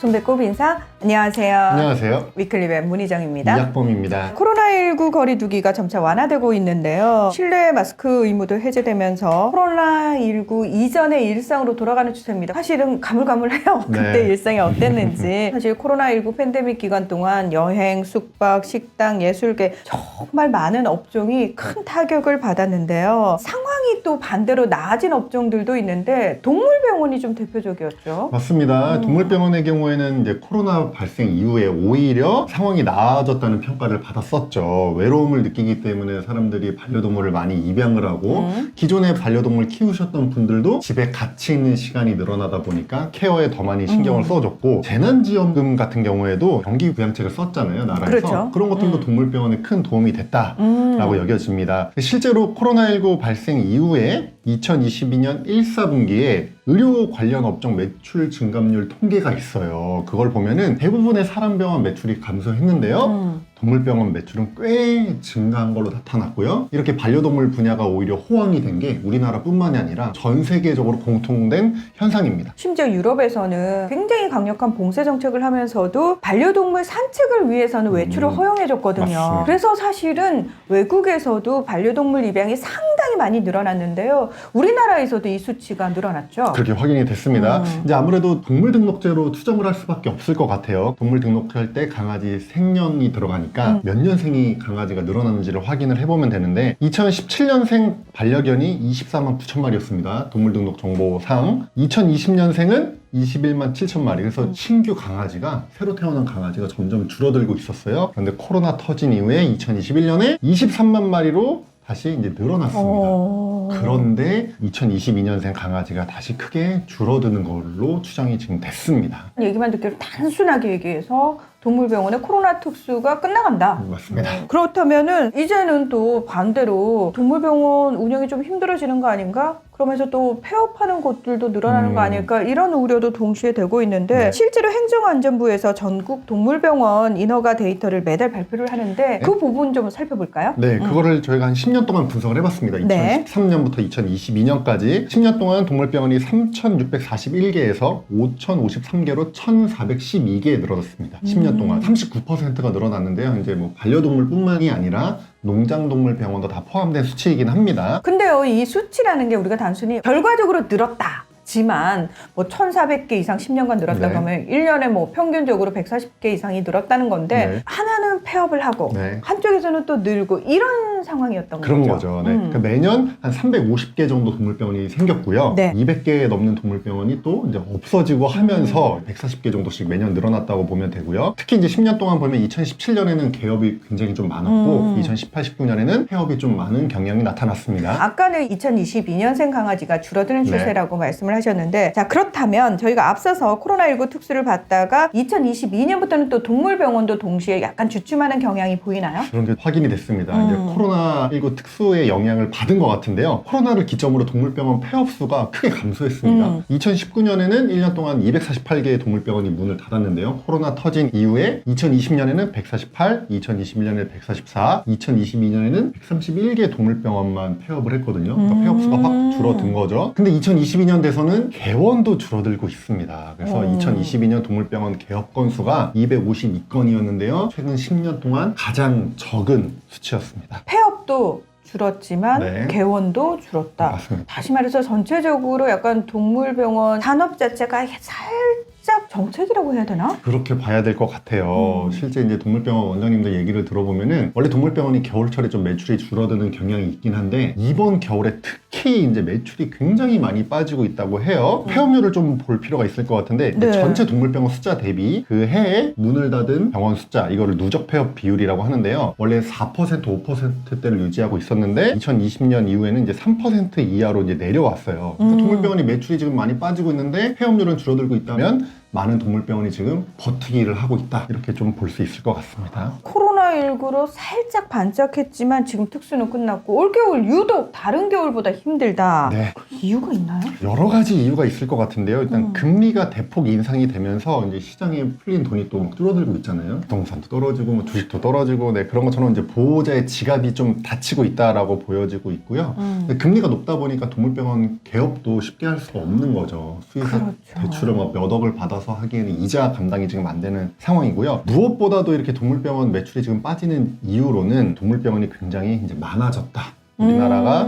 손배꼽 인사. 안녕하세요. 안녕하세요. 위클리웹 문희정입니다. 이학범입니다. 코로나19 거리두기가 점차 완화되고 있는데요. 실내 마스크 의무도 해제되면서 코로나19 이전의 일상으로 돌아가는 추세입니다. 사실은 가물가물해요. 그때 네. 일상이 어땠는지. 사실 코로나19 팬데믹 기간 동안 여행, 숙박, 식당, 예술계 정말 많은 업종이 큰 타격을 받았는데요. 상황이 또 반대로 나아진 업종들도 있는데 동물병원이 좀 대표적이었죠. 맞습니다. 동물병원의 경우에는 이제 코로나 발생 이후에 오히려 상황이 나아졌다는 평가를 받았었죠. 외로움을 느끼기 때문에 사람들이 반려동물을 많이 입양을 하고 기존에 반려동물 키우셨던 분들도 집에 같이 있는 시간이 늘어나다 보니까 케어에 더 많이 신경을 써줬고 재난지원금 같은 경우에도 경기 부양책을 썼잖아요. 나라에서. 그렇죠. 그런 것들도 동물병원에 큰 도움이 됐다라고 여겨집니다. 실제로 코로나19 발생 이후에 2022년 1, 4분기에 의료 관련 업종 매출 증감률 통계가 있어요. 그걸 보면은 대부분의 사람병원 매출이 감소했는데요. 동물병원 매출은 꽤 증가한 걸로 나타났고요. 이렇게 반려동물 분야가 오히려 호황이 된 게 우리나라뿐만이 아니라 전 세계적으로 공통된 현상입니다. 심지어 유럽에서는 굉장히 강력한 봉쇄 정책을 하면서도 반려동물 산책을 위해서는 외출을 허용해줬거든요. 맞습니다. 그래서 사실은 외국에서도 반려동물 입양이 상당히 많이 늘어났는데요. 우리나라에서도 이 수치가 늘어났죠. 그렇게 확인이 됐습니다. 이제 아무래도 동물등록제로 투정을 할 수밖에 없을 것 같아요. 동물 등록할 때 강아지 생년이 들어가니까 몇 년생이 강아지가 늘어났는지를 확인을 해보면 되는데 2017년생 반려견이 24만 9천 마리였습니다. 동물등록 정보상. 2020년생은 21만 7천 마리. 그래서 신규 강아지가, 새로 태어난 강아지가 점점 줄어들고 있었어요. 그런데 코로나 터진 이후에 2021년에 23만 마리로 다시 이제 늘어났습니다. 그런데 2022년생 강아지가 다시 크게 줄어드는 걸로 추정이 지금 됐습니다. 얘기만 듣기로 단순하게 얘기해서 동물병원의 코로나 특수가 끝나간다. 맞습니다. 그렇다면은 이제는 또 반대로 동물병원 운영이 좀 힘들어지는 거 아닌가? 그러면서 또 폐업하는 곳들도 늘어나는 거 아닐까? 이런 우려도 동시에 되고 있는데 네. 실제로 행정안전부에서 전국 동물병원 인허가 데이터를 매달 발표를 하는데 그 부분 좀 살펴볼까요? 네, 그거를 저희가 한 10년 동안 분석을 해봤습니다. 네. 2013년부터 2022년까지 10년 동안 동물병원이 3,641개에서 5,053개로 1,412개에 늘어났습니다. 10년 동안 39%가 늘어났는데요. 이제 뭐 반려동물뿐만이 아니라 농장동물병원도 다 포함된 수치이긴 합니다. 근데요, 이 수치라는 게 우리가 단순히 결과적으로 늘었다. 지만 뭐 1,400개 이상 10년간 늘었다고 네. 하면 1년에 뭐 평균적으로 140개 이상이 늘었다는 건데 네. 하나는 폐업을 하고 네. 한쪽에서는 또 늘고 이런 상황이었던 그런 거죠. 거죠. 네. 그러니까 매년 한 350개 정도 동물병원이 생겼고요. 네. 200개 넘는 동물병원이 또 이제 없어지고 하면서 140개 정도씩 매년 늘어났다고 보면 되고요. 특히 이제 10년 동안 보면 2017년에는 개업이 굉장히 좀 많았고 2018, 19년에는 폐업이 좀 많은 경향이 나타났습니다. 아까는 2022년생 강아지가 줄어드는 추세라고 말씀을 하셨는데 자 그렇다면 저희가 앞서서 코로나19 특수를 받다가 2022년부터는 또 동물병원도 동시에 약간 주춤하는 경향이 보이나요? 그런 게 확인이 됐습니다. 이제 코로나19 특수의 영향을 받은 것 같은데요. 코로나를 기점으로 동물병원 폐업 수가 크게 감소했습니다. 2019년에는 1년 동안 248개의 동물병원이 문을 닫았는데요. 코로나 터진 이후에 2020년에는 148, 2021년에 144, 2022년에는 131개 동물병원만 폐업을 했거든요. 그러니까 폐업 수가 확 줄어든 거죠. 근데 2022년 돼서는 개원도 줄어들고 있습니다. 그래서 2022년 동물병원 개업 건수가 252건이었는데요. 최근 10년 동안 가장 적은 수치였습니다. 폐업도 줄었지만 네. 개원도 줄었다. 맞습니다. 다시 말해서 전체적으로 약간 동물병원 산업 자체가 살짝 정책이라고 해야 되나? 그렇게 봐야 될 것 같아요. 실제 이제 동물병원 원장님들 얘기를 들어보면은 원래 동물병원이 겨울철에 좀 매출이 줄어드는 경향이 있긴 한데 이번 겨울에 특히 이제 매출이 굉장히 많이 빠지고 있다고 해요. 폐업률을 좀 볼 필요가 있을 것 같은데 네. 전체 동물병원 숫자 대비 그 해에 문을 닫은 병원 숫자 이거를 누적 폐업 비율이라고 하는데요. 원래 4%, 5%대를 유지하고 있었는데 2020년 이후에는 이제 3% 이하로 이제 내려왔어요. 그러니까 동물병원이 매출이 지금 많이 빠지고 있는데 폐업률은 줄어들고 있다면 많은 동물병원이 지금 버티기를 하고 있다. 이렇게 좀 볼 수 있을 것 같습니다. 코로나19로 살짝 반짝했지만 지금 특수는 끝났고 올겨울 유독 다른 겨울보다 힘들다. 네. 이유가 있나요? 여러 가지 이유가 있을 것 같은데요. 일단 금리가 대폭 인상이 되면서 이제 시장에 풀린 돈이 또 막 줄어들고 있잖아요. 부동산도 떨어지고 뭐 주식도 떨어지고 네, 그런 것처럼 이제 보호자의 지갑이 좀 닫히고 있다라고 보여지고 있고요. 근데 금리가 높다 보니까 동물병원 개업도 쉽게 할 수가 없는 거죠. 수의사 그렇죠. 대출을 막 몇 억을 받아서 하기에는 이자 감당이 지금 안 되는 상황이고요. 무엇보다도 이렇게 동물병원 매출이 지금 빠지는 이유로는 동물병원이 굉장히 이제 많아졌다. 우리나라가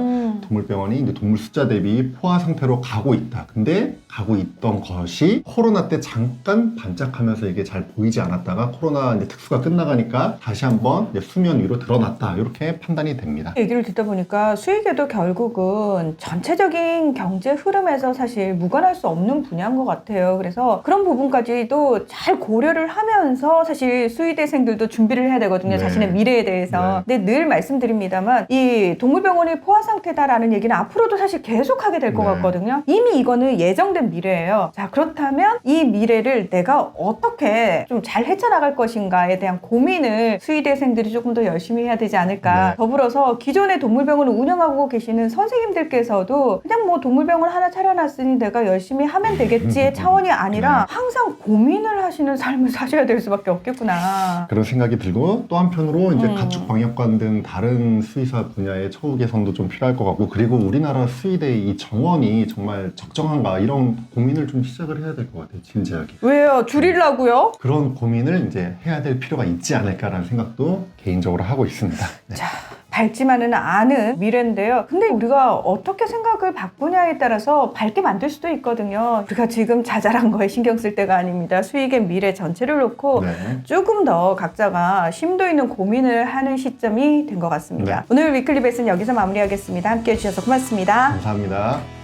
동물병원이 이제 동물 숫자 대비 포화 상태로 가고 있다. 근데 가고 있던 것이 코로나 때 잠깐 반짝하면서 이게 잘 보이지 않았다가 코로나 이제 특수가 끝나가니까 다시 한번 이제 수면 위로 드러났다. 이렇게 판단이 됩니다. 얘기를 듣다 보니까 수익에도 결국은 전체적인 경제 흐름에서 사실 무관할 수 없는 분야인 것 같아요. 그래서 그런 부분까지도 잘 고려를 하면서 사실 수의대생들도 준비를 해야 되거든요. 네. 자신의 미래에 대해서. 네. 근데 늘 말씀드립니다만 이 동물병원이 포화 상태다라는 얘기는 앞으로도 사실 계속하게 될 것 네. 같거든요. 이미 이거는 예정된 미래예요. 자, 그렇다면 이 미래를 내가 어떻게 좀 잘 헤쳐나갈 것인가에 대한 고민을 수의대생들이 조금 더 열심히 해야 되지 않을까. 네. 더불어서 기존의 동물병원을 운영하고 계시는 선생님들께서도 그냥 뭐 동물병원 하나 차려놨으니 내가 열심히 하면 되겠지의 차원이 아니라 항상 고민을 하시는 삶을 사셔야 될 수밖에 없겠구나. 그런 생각이 들고 또 한편으로 이제 가축방역관 등 다른 수의사 분야의 처우 개선도 좀 필요할 것 같고 그리고 우리나라 수의대의 이 정원이 정말 적정한가 이런 고민을 좀 시작을 해야 될 것 같아요. 진지하게. 왜요? 줄이려고요? 그런 고민을 이제 해야 될 필요가 있지 않을까라는 생각도 개인적으로 하고 있습니다. 네. 자, 밝지만은 않은 미래인데요. 근데 우리가 어떻게 생각을 바꾸냐에 따라서 밝게 만들 수도 있거든요. 우리가 지금 자잘한 거에 신경 쓸 때가 아닙니다. 수익의 미래 전체를 놓고 네. 조금 더 각자가 심도 있는 고민을 하는 시점이 된 것 같습니다. 네. 오늘 위클리 벳은 여기서 마무리하겠습니다. 함께해 주셔서 고맙습니다. 감사합니다.